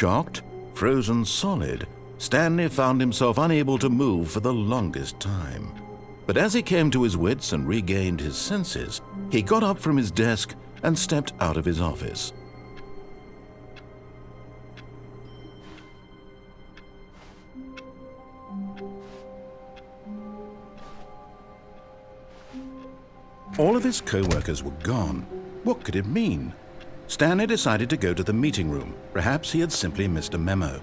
Shocked, frozen solid, Stanley found himself unable to move for the longest time. But as he came to his wits and regained his senses, he got up from his desk and stepped out of his office. All of his co-workers were gone. What could it mean? Stanley decided to go to the meeting room. Perhaps he had simply missed a memo.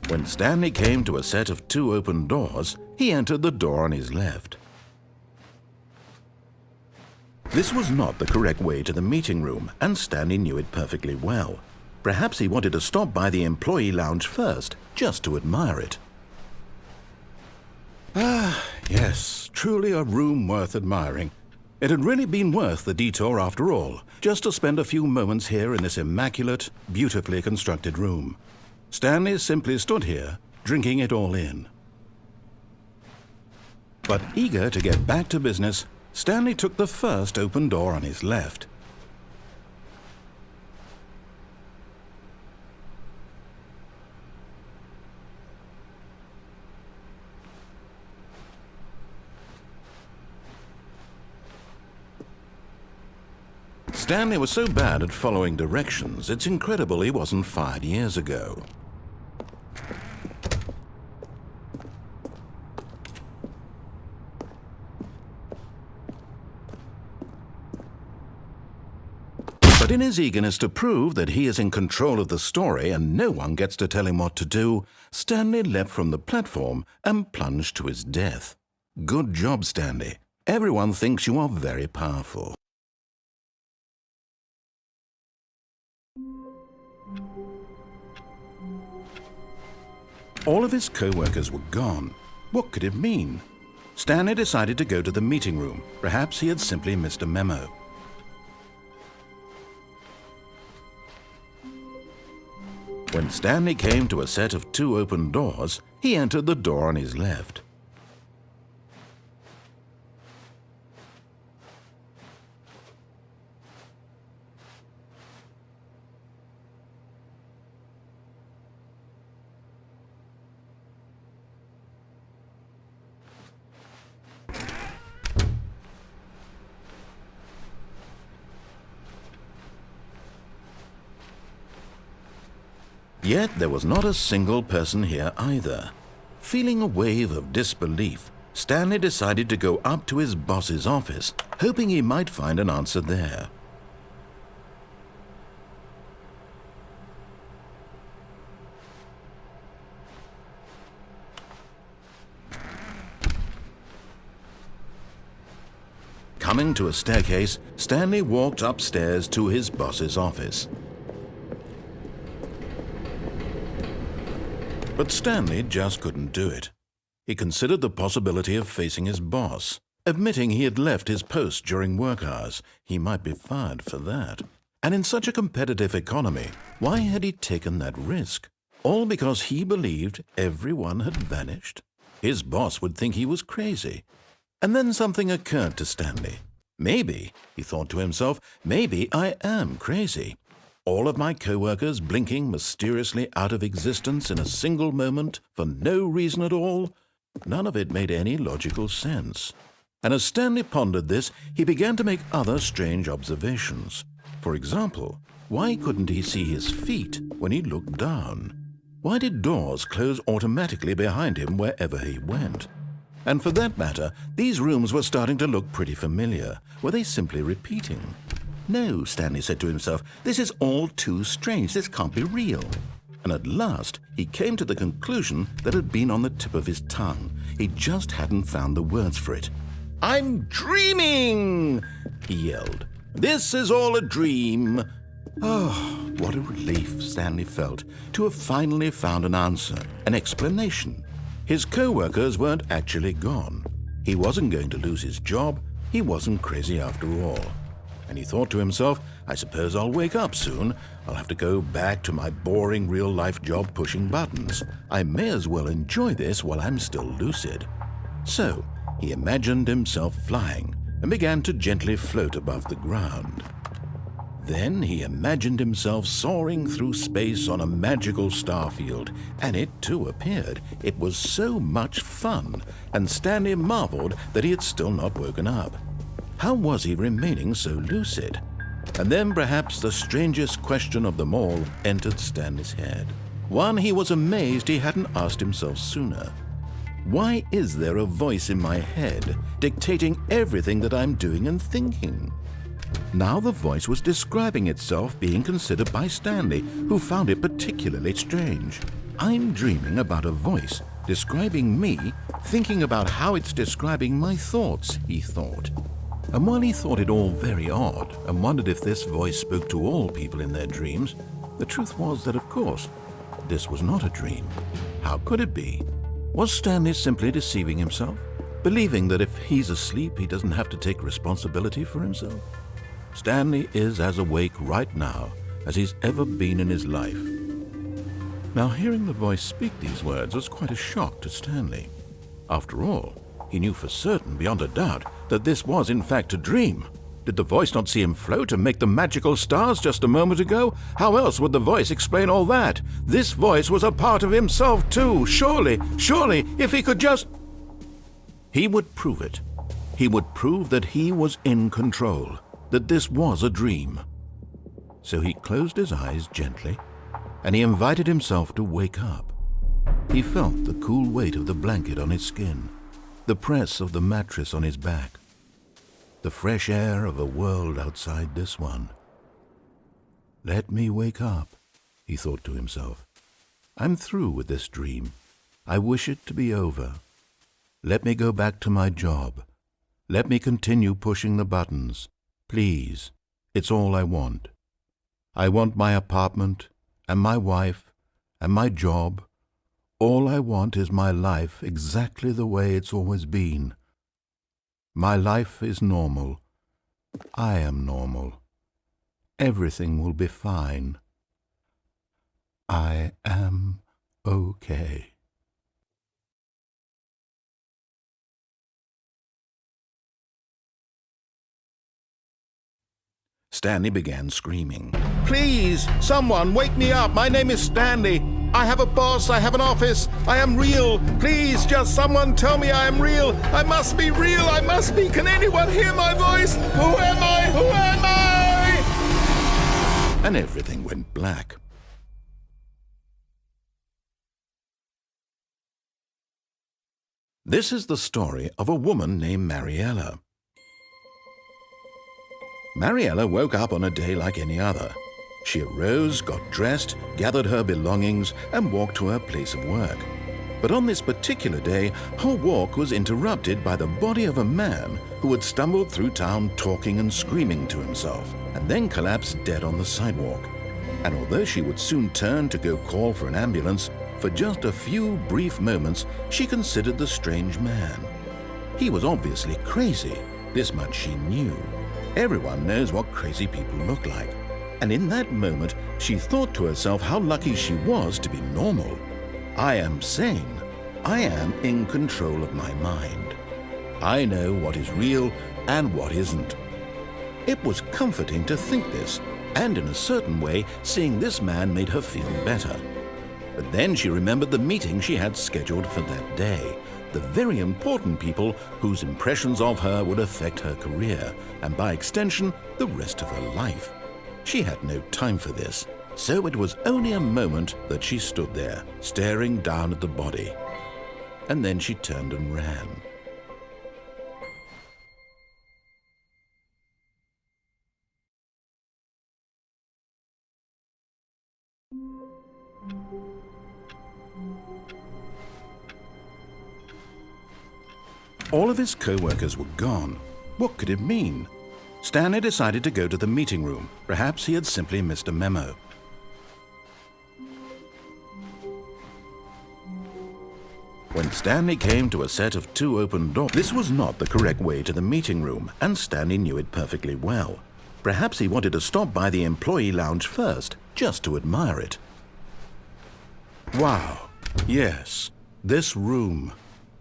When Stanley came to a set of 2 open doors, he entered the door on his left. This was not the correct way to the meeting room, and Stanley knew it perfectly well. Perhaps he wanted to stop by the employee lounge first, just to admire it. Ah, yes, truly a room worth admiring. It had really been worth the detour after all, just to spend a few moments here in this immaculate, beautifully constructed room. Stanley simply stood here, drinking it all in. But eager to get back to business, Stanley took the first open door on his left. Stanley was so bad at following directions, it's incredible he wasn't fired years ago. But in his eagerness to prove that he is in control of the story and no one gets to tell him what to do, Stanley leapt from the platform and plunged to his death. Good job, Stanley. Everyone thinks you are very powerful. All of his co-workers were gone. What could it mean? Stanley decided to go to the meeting room. Perhaps he had simply missed a memo. When Stanley came to a set of 2 open doors, he entered the door on his left. Yet there was not a single person here either. Feeling a wave of disbelief, Stanley decided to go up to his boss's office, hoping he might find an answer there. Coming to a staircase, Stanley walked upstairs to his boss's office. But Stanley just couldn't do it. He considered the possibility of facing his boss. Admitting he had left his post during work hours, he might be fired for that. And in such a competitive economy, why had he taken that risk? All because he believed everyone had vanished? His boss would think he was crazy. And then something occurred to Stanley. Maybe, he thought to himself, maybe I am crazy. All of my co-workers blinking mysteriously out of existence in a single moment for no reason at all? None of it made any logical sense. And as Stanley pondered this, he began to make other strange observations. For example, why couldn't he see his feet when he looked down? Why did doors close automatically behind him wherever he went? And for that matter, these rooms were starting to look pretty familiar. Were they simply repeating? No, Stanley said to himself, this is all too strange. This can't be real. And at last, he came to the conclusion that had been on the tip of his tongue. He just hadn't found the words for it. "I'm dreaming!" he yelled. "This is all a dream." Oh, what a relief Stanley felt to have finally found an answer, an explanation. His co-workers weren't actually gone. He wasn't going to lose his job. He wasn't crazy after all. And he thought to himself, I suppose I'll wake up soon. I'll have to go back to my boring real-life job pushing buttons. I may as well enjoy this while I'm still lucid. So he imagined himself flying and began to gently float above the ground. Then he imagined himself soaring through space on a magical starfield, and it too appeared. It was so much fun, and Stanley marveled that he had still not woken up. How was he remaining so lucid? And then perhaps the strangest question of them all entered Stanley's head. One he was amazed he hadn't asked himself sooner. Why is there a voice in my head dictating everything that I'm doing and thinking? Now the voice was describing itself being considered by Stanley, who found it particularly strange. I'm dreaming about a voice describing me, thinking about how it's describing my thoughts, he thought. And while he thought it all very odd and wondered if this voice spoke to all people in their dreams, the truth was that, of course, this was not a dream. How could it be? Was Stanley simply deceiving himself, believing that if he's asleep, he doesn't have to take responsibility for himself? Stanley is as awake right now as he's ever been in his life. Now, hearing the voice speak these words was quite a shock to Stanley. After all, he knew for certain, beyond a doubt, that this was in fact a dream. Did the voice not see him float and make the magical stars just a moment ago? How else would the voice explain all that? This voice was a part of himself too. Surely, if he could just... He would prove it. He would prove that he was in control, that this was a dream. So he closed his eyes gently, and he invited himself to wake up. He felt the cool weight of the blanket on his skin, the press of the mattress on his back, the fresh air of a world outside this one. Let me wake up, he thought to himself. I'm through with this dream. I wish it to be over. Let me go back to my job. Let me continue pushing the buttons. Please, it's all I want. I want my apartment and my wife and my job. All I want is my life exactly the way it's always been. My life is normal. I am normal. Everything will be fine. I am okay. Stanley began screaming. Please, someone, wake me up. My name is Stanley. I have a boss. I have an office. I am real. Please, just someone tell me I am real. I must be real. I must be. Can anyone hear my voice? Who am I? Who am I? And everything went black. This is the story of a woman named Mariella. Mariella woke up on a day like any other. She arose, got dressed, gathered her belongings, and walked to her place of work. But on this particular day, her walk was interrupted by the body of a man who had stumbled through town talking and screaming to himself, and then collapsed dead on the sidewalk. And although she would soon turn to go call for an ambulance, for just a few brief moments she considered the strange man. He was obviously crazy. This much she knew. Everyone knows what crazy people look like. And in that moment, she thought to herself how lucky she was to be normal. I am sane. I am in control of my mind. I know what is real and what isn't. It was comforting to think this, and in a certain way, seeing this man made her feel better. But then she remembered the meeting she had scheduled for that day. The very important people whose impressions of her would affect her career, and by extension, the rest of her life. She had no time for this, so it was only a moment that she stood there, staring down at the body. And then she turned and ran. All of his co-workers were gone. What could it mean? Stanley decided to go to the meeting room. Perhaps he had simply missed a memo. When Stanley came to a set of 2 open doors, this was not the correct way to the meeting room, and Stanley knew it perfectly well. Perhaps he wanted to stop by the employee lounge first, just to admire it. Wow, yes, this room.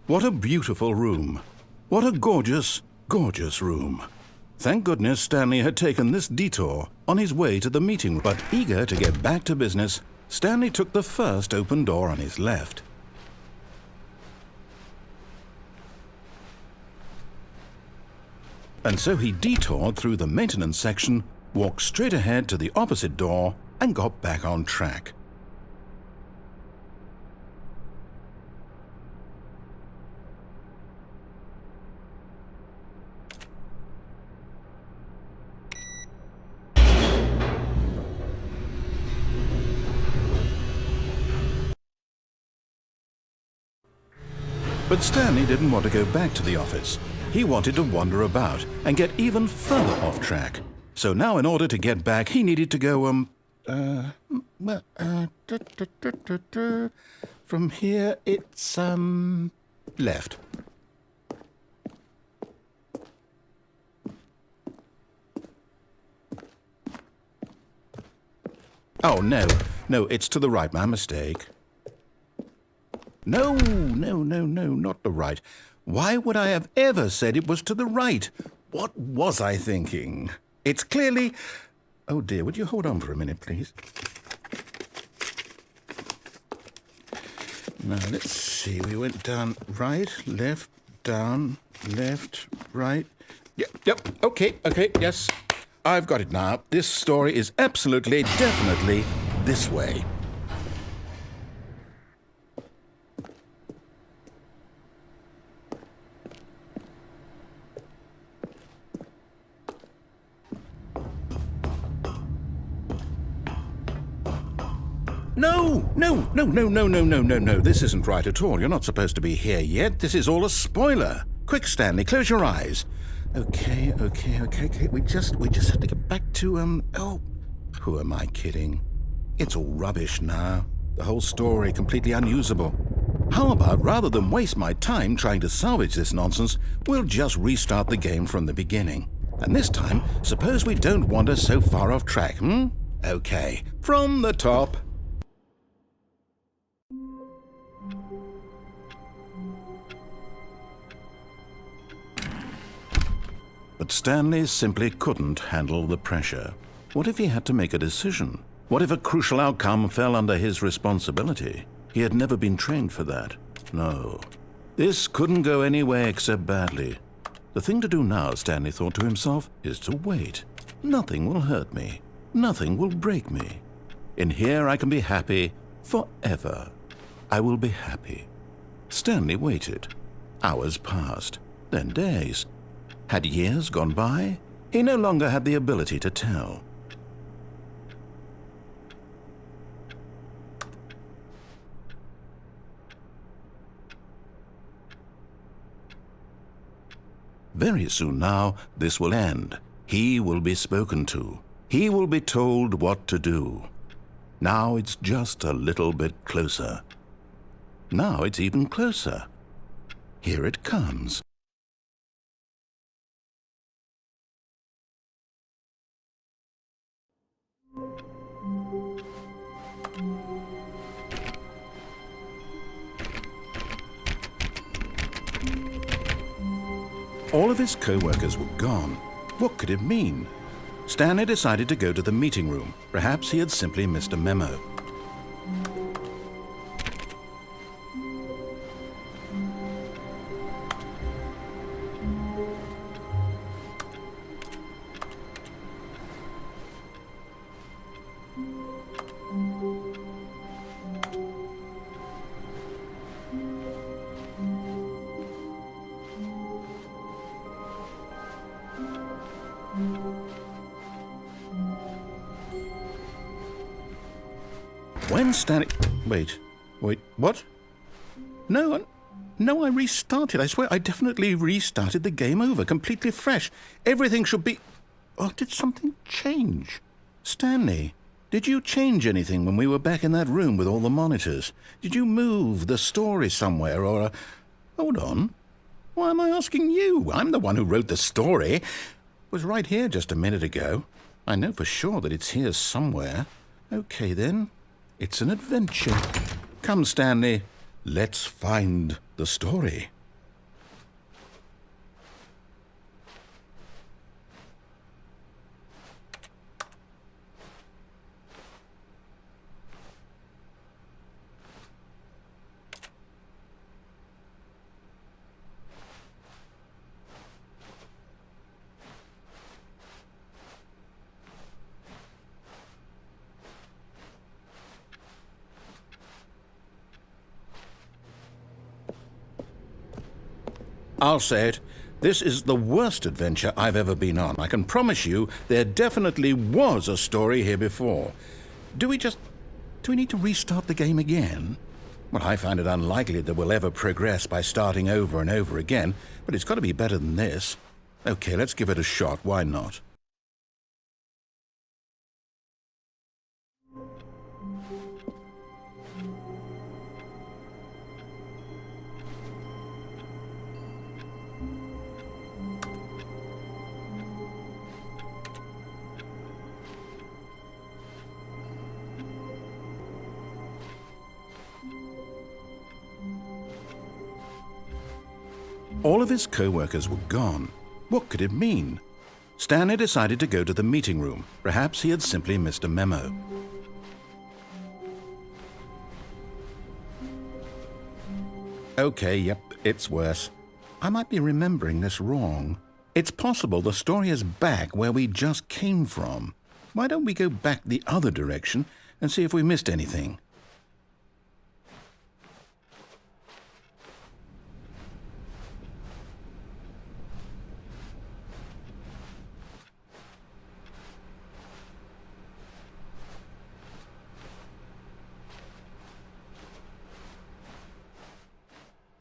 What a beautiful room. What a gorgeous, gorgeous room. Thank goodness Stanley had taken this detour on his way to the meeting room. But eager to get back to business, Stanley took the first open door on his left. And so he detoured through the maintenance section, walked straight ahead to the opposite door, and got back on track. But Stanley didn't want to go back to the office. He wanted to wander about and get even further off track. So now in order to get back, he needed to go, from here it's, left. Oh, no, it's to the right, my mistake. No, not the right. Why would I have ever said it was to the right? What was I thinking? It's clearly... Oh dear, would you hold on for a minute, please? Now, let's see. We went down right, left, down, left, right. Yep, okay, yes. I've got it now. This story is absolutely, definitely this way. No. This isn't right at all. You're not supposed to be here yet. This is all a spoiler. Quick, Stanley, close your eyes. Okay. We just have to get back to, oh, who am I kidding? It's all rubbish now. The whole story completely unusable. How about, rather than waste my time trying to salvage this nonsense, we'll just restart the game from the beginning. And this time, suppose we don't wander so far off track, Okay, from the top. But Stanley simply couldn't handle the pressure. What if he had to make a decision? What if a crucial outcome fell under his responsibility? He had never been trained for that. No. This couldn't go any way except badly. The thing to do now, Stanley thought to himself, is to wait. Nothing will hurt me. Nothing will break me. In here I can be happy forever. I will be happy. Stanley waited. Hours passed, then days. Had years gone by? He no longer had the ability to tell. Very soon now, this will end. He will be spoken to. He will be told what to do. Now it's just a little bit closer. Now it's even closer. Here it comes. All of his co-workers were gone. What could it mean? Stanley decided to go to the meeting room. Perhaps he had simply missed a memo. When Stanley... Wait, what? No, I restarted. I swear, I definitely restarted the game over, completely fresh. Everything should be... Oh, did something change? Stanley, Did you change anything when we were back in that room with all the monitors? Did you move the story somewhere or... Hold on. Why am I asking you? I'm the one who wrote the story. It was right here just a minute ago. I know for sure that it's here somewhere. Okay, then. It's an adventure. Come, Stanley. Let's find the story. I'll say it. This is the worst adventure I've ever been on. I can promise you there definitely was a story here before. Do we need to restart the game again? Well, I find it unlikely that we'll ever progress by starting over and over again, but it's got to be better than this. Okay, let's give it a shot. Why not? All of his co-workers were gone. What could it mean? Stanley decided to go to the meeting room. Perhaps he had simply missed a memo. Okay, yep, it's worse. I might be remembering this wrong. It's possible the story is back where we just came from. Why don't we go back the other direction and see if we missed anything?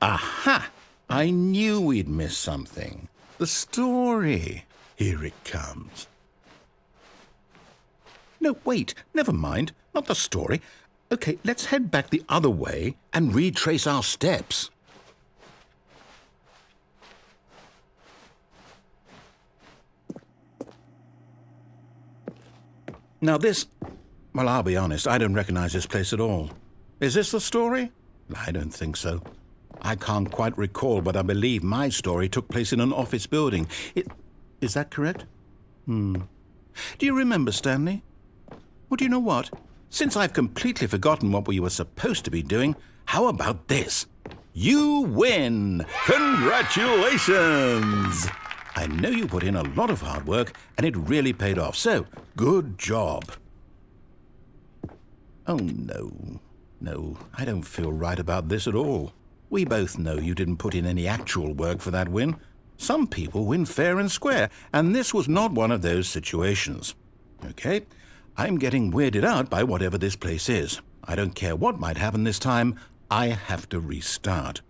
Aha! I knew we'd miss something. The story. Here it comes. No, wait, never mind. Not the story. Okay, let's head back the other way and retrace our steps. Now this... Well, I'll be honest, I don't recognize this place at all. Is this the story? I don't think so. I can't quite recall, but I believe my story took place in an office building. Is that correct? Do you remember, Stanley? Well, do you know what? Since I've completely forgotten what we were supposed to be doing, how about this? You win! Congratulations! I know you put in a lot of hard work, and it really paid off, so good job. Oh, no. No, I don't feel right about this at all. We both know you didn't put in any actual work for that win. Some people win fair and square, and this was not one of those situations. Okay, I'm getting weirded out by whatever this place is. I don't care what might happen this time. I have to restart.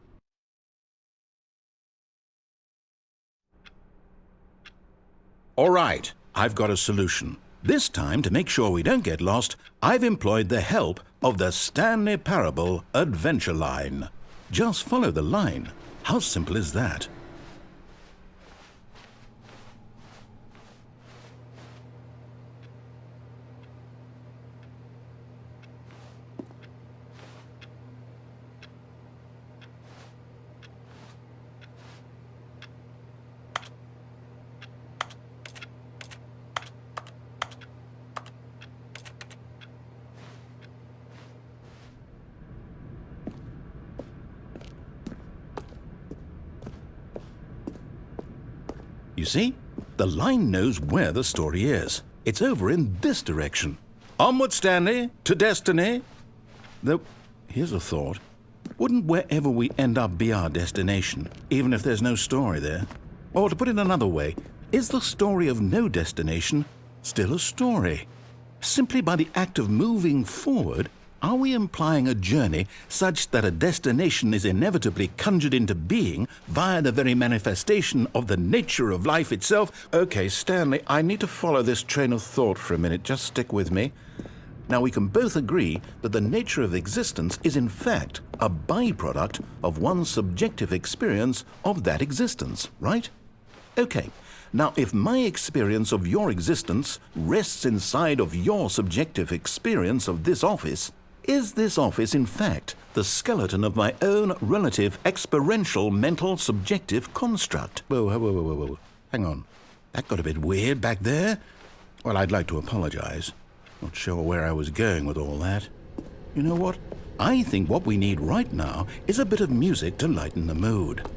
All right, I've got a solution. This time, to make sure we don't get lost, I've employed the help of the Stanley Parable adventure line. Just follow the line. How simple is that? You see, the line knows where the story is. It's over in this direction. Onward, Stanley, to destiny. Though, here's a thought. Wouldn't wherever we end up be our destination, even if there's no story there? Or to put it another way, is the story of no destination still a story? Simply by the act of moving forward, are we implying a journey such that a destination is inevitably conjured into being via the very manifestation of the nature of life itself? Okay, Stanley, I need to follow this train of thought for a minute. Just stick with me. Now we can both agree that the nature of existence is in fact a byproduct of one's subjective experience of that existence, right? Okay, now if my experience of your existence rests inside of your subjective experience of this office, is this office in fact the skeleton of my own relative experiential mental subjective construct? Whoa. Hang on. That got a bit weird back there. Well, I'd like to apologize. Not sure where I was going with all that. You know what? I think what we need right now is a bit of music to lighten the mood.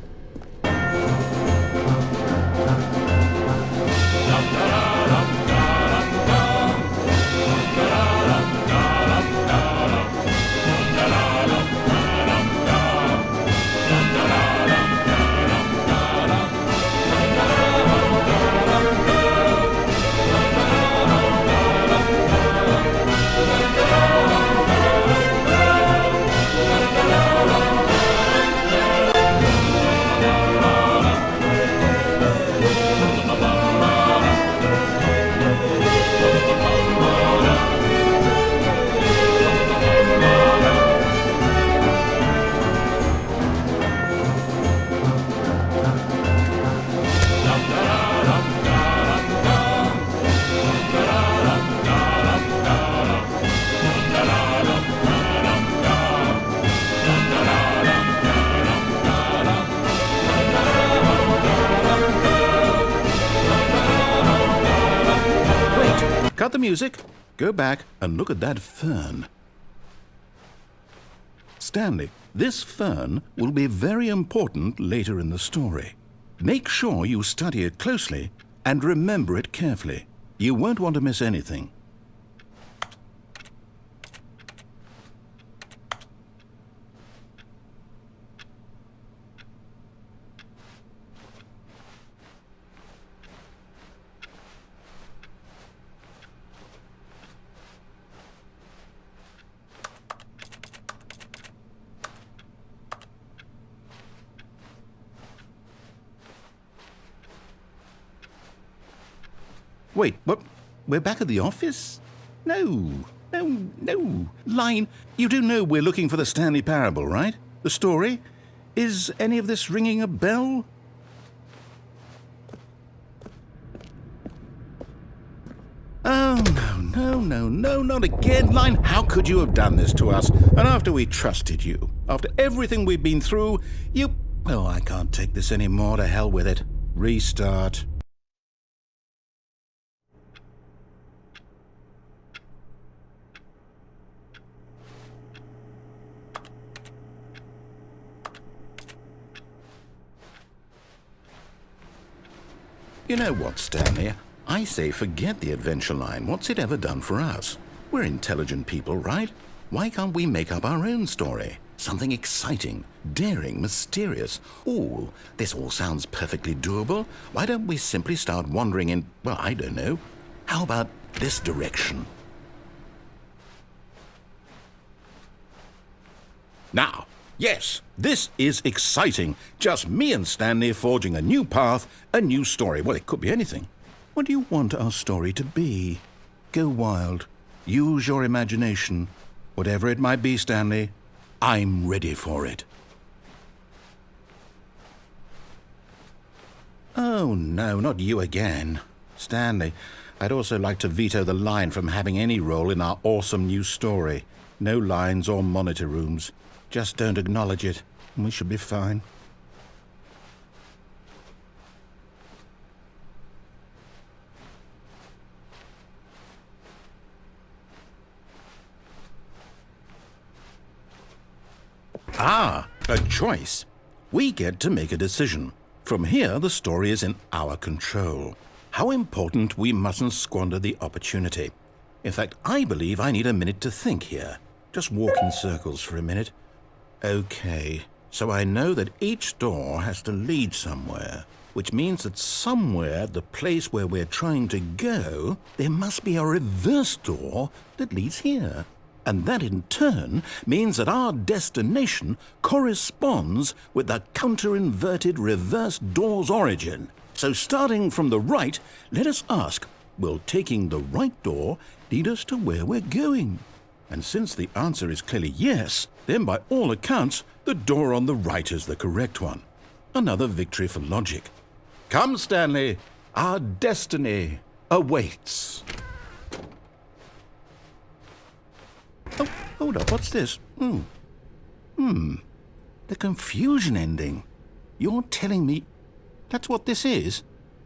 Cut the music, go back and look at that fern. Stanley, this fern will be very important later in the story. Make sure you study it closely and remember it carefully. You won't want to miss anything. Wait, what? We're back at the office? No. Line, you do know we're looking for the Stanley Parable, right? The story? Is any of this ringing a bell? Oh, no, not again, Line. How could you have done this to us? And after we trusted you, after everything we've been through, you... Oh, I can't take this anymore. To hell with it. Restart. You know what, Stanley? I say forget the adventure line. What's it ever done for us? We're intelligent people, right? Why can't we make up our own story? Something exciting, daring, mysterious. Ooh, this all sounds perfectly doable. Why don't we simply start wandering in, well, I don't know. How about this direction? Now, yes, this is exciting. Just me and Stanley forging a new path, a new story. Well, it could be anything. What do you want our story to be? Go wild. Use your imagination. Whatever it might be, Stanley, I'm ready for it. Oh, no, not you again. Stanley, I'd also like to veto the line from having any role in our awesome new story. No lines or monitor rooms. Just don't acknowledge it, and we should be fine. Ah, a choice. We get to make a decision. From here, the story is in our control. How important we mustn't squander the opportunity. In fact, I believe I need a minute to think here. Just walk in circles for a minute. Okay, so I know that each door has to lead somewhere, which means that somewhere, the place where we're trying to go, there must be a reverse door that leads here. And that in turn means that our destination corresponds with the counter-inverted reverse door's origin. So starting from the right, let us ask, Will taking the right door lead us to where we're going? And since the answer is clearly yes, then by all accounts, the door on the right is the correct one. Another victory for logic. Come, Stanley, our destiny awaits. Oh, hold up, what's this? The confusion ending. You're telling me that's what this is?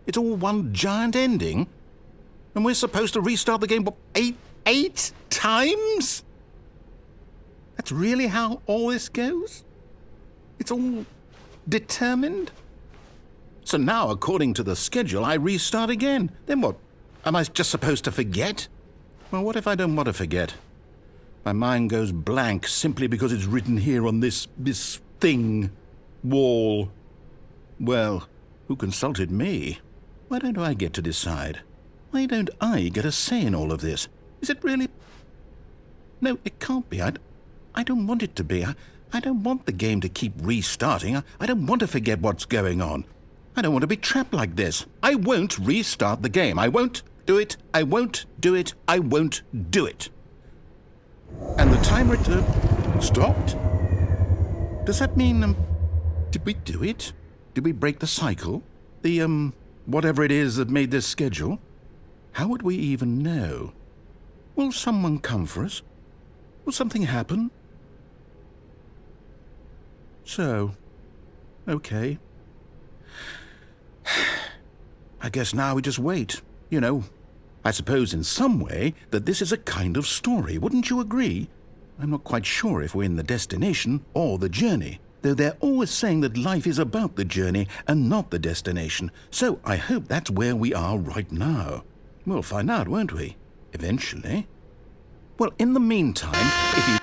It's all one giant ending? And we're supposed to restart the game, what, eight times? That's really how all this goes? It's all determined? So now, according to the schedule, I restart again. Then what? Am I just supposed to forget? Well, what if I don't want to forget? My mind goes blank simply because it's written here on this thing, wall. Well, who consulted me? Why don't I get to decide? Why don't I get a say in all of this? Is it really? No, it can't be. I don't want it to be. I don't want the game to keep restarting. I don't want to forget what's going on. I don't want to be trapped like this. I won't restart the game. I won't do it. I won't do it. I won't do it. And the timer stopped? Does that mean, did we do it? Did we break the cycle? The, whatever it is that made this schedule? How would we even know? Will someone come for us? Will something happen? So, okay. I guess now we just wait, you know. I suppose in some way that this is a kind of story, wouldn't you agree? I'm not quite sure if we're in the destination or the journey, though they're always saying that life is about the journey and not the destination, so I hope that's where we are right now. We'll find out, won't we? Eventually. Well, in the meantime, if you...